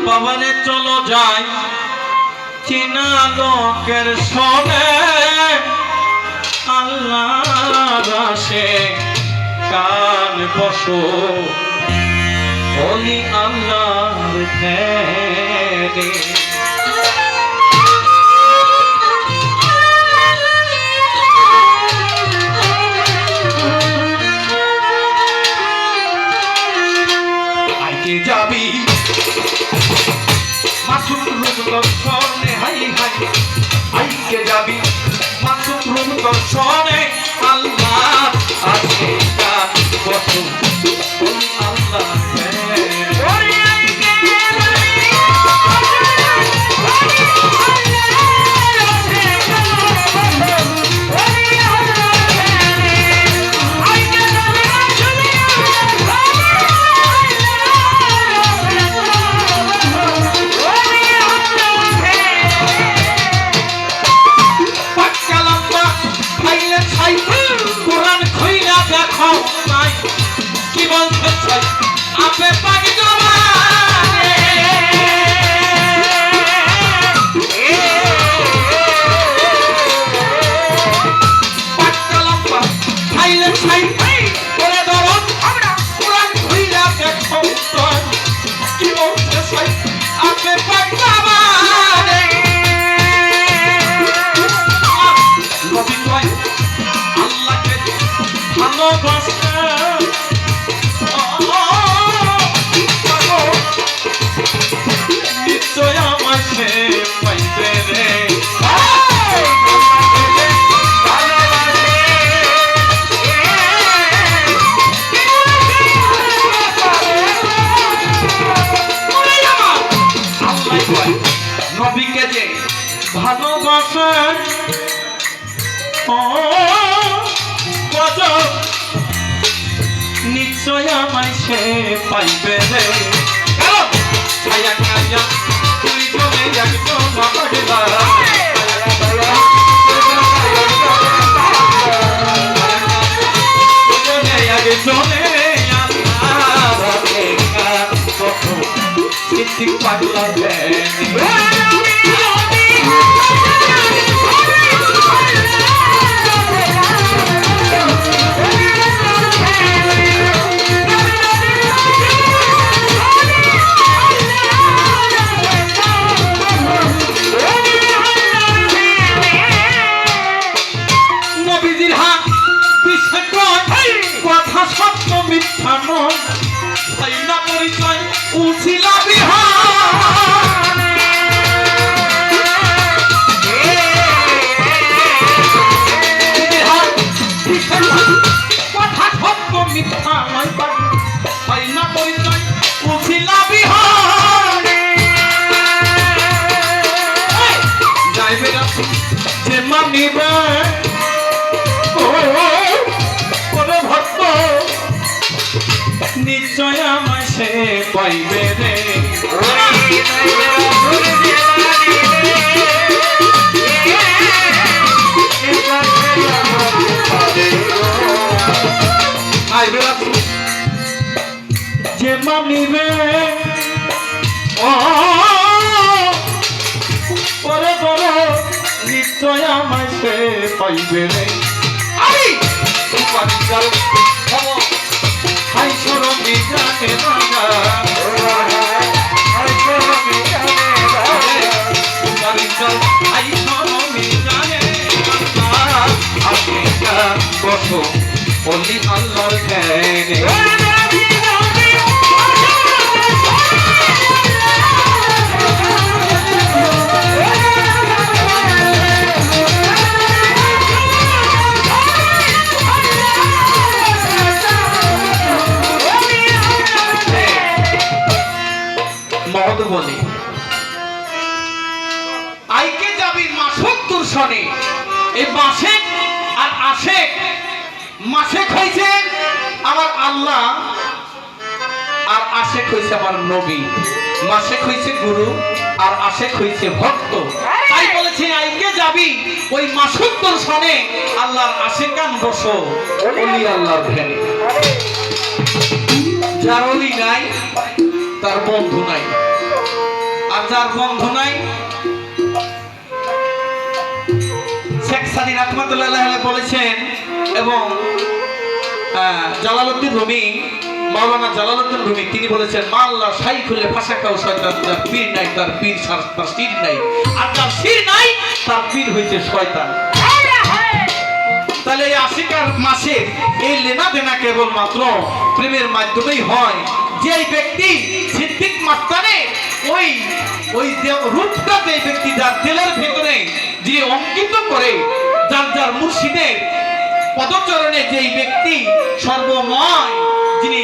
বাবারে চলো যাই চিনা লোকের সনে আল্লাহর আসে কান বসো ওলি আল্লাহর ধ্যানে যাবি মাসুদ রূপ দর্শনে হাই হাই আইকে যাবি মাসুদ রূপ দর্শনে আল্লাহ আছে কান বসো আল্লাহ কি বলতে চাই আপে পাগি জমানে পাটকালাম্পা খাইলে খাই করে ধরো আমরা পুরান খুইলা দেখো কি বলতে চাই আপে পাগি জমানে নবী কয় আল্লাহকে ভালোবাসা নবীকে যে ভালোবাসেন নিশ্চয় আমায় সে পাইবে রে ছায়া কায়া তুই চলে একদম চলে পাগলা কথা সত্য মিথ্যা নয় না পরিচয় উছিলা বিহার কথা সত্য মিথ্যা নয় না পরিচয় উছিলা বিহার যাইবে যে মানিবে নিশ্চয় আমায় সে পাইবে রে যে মানিবে পরে পরে নিশ্চয় আমায় সে পাইবে রে হাই সরমি জানে না হাই সরমি জানে বসো বলি আল্লাহর ধ্যানে বলে আইকে যাবি মাসুক তোর সনে এই মাসেক আর আশেক মাসেক হইছে আমার আল্লাহ আর আশেক হইছে আমার নবী মাসেক হইছে গুরু আর আশেক হইছে ভক্ত তাই বলেছে আইকে যাবি ওই মাসুক তোর সনে আল্লাহর আশেকান বসো ওলি আল্লাহর ধ্যানে যার ওলি নাই তার বন্ধু নাই আর যার বন্ধু নাই, শেখ সাদি রাহমাতুল্লাহ আলাইহি বলেছেন এবং জালালউদ্দিন রুমি, মাওলানা জালালউদ্দিন রুমি তিনি বলেছেন, মা আল্লাহ শাই খুলে ফাঁসা খাও শয়তান, যার পীর নাই তার পীর তার শির নাই, আর যার শির নাই তার পীর হইছে শয়তান। তাহলে এই আশিকার মাসে এই লেনা দেনা কেবলমাত্র প্রেমের মাধ্যমেই হয়। যে ব্যক্তি সিদ্দিক মাস্তানে ওই ওই রূপটা, যে ব্যক্তি যার দিলের ভেতরে যে অঙ্কিত করে, যার যার মুর্শিদের পদচরণে যেই ব্যক্তি সর্বময়, যিনি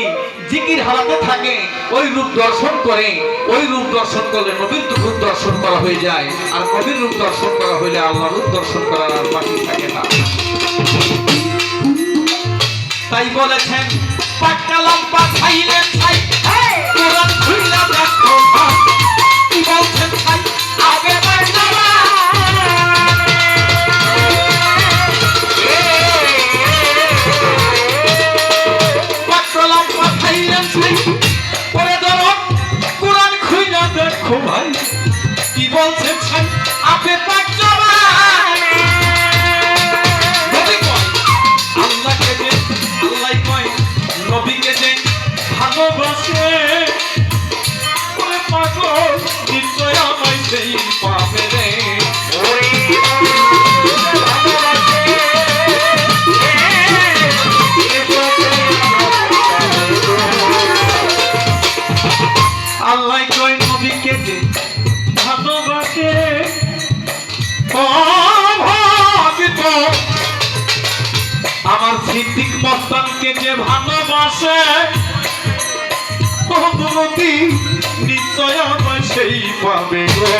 জিকির হারাতে থাকে, ওই রূপ দর্শন করে, ওই রূপ দর্শন করলে নবীর রূপ দর্শন করা হয়ে যায়। আর নবীর রূপ দর্শন করা হইলে আল্লাহ রূপ দর্শন করার আর বাকি থাকে না। তাই বলেছেন, পাকালাম পাঠাইলেন ছাই, কোরআন খুইলা দেখো কি বলছেন ছাই, আগে বাড়াবা পাকালাম পাঠাইলেন ছাই, পরে ধরো কোরআন খুইলা দেখো ভাই কি বলছেন ছাই, আগে বাড়াবা। নবীকে যে ভালোবাসে ওরে পাগল নিশ্চয় আমায় সেই পাবে রে। আল্লাহ কয় নবীকে যে ভালোবাসে, আমার সিদ্দিক মস্তানকে যে ভালোবাসে, নিশ্চয় আমার সেই পাবে গো।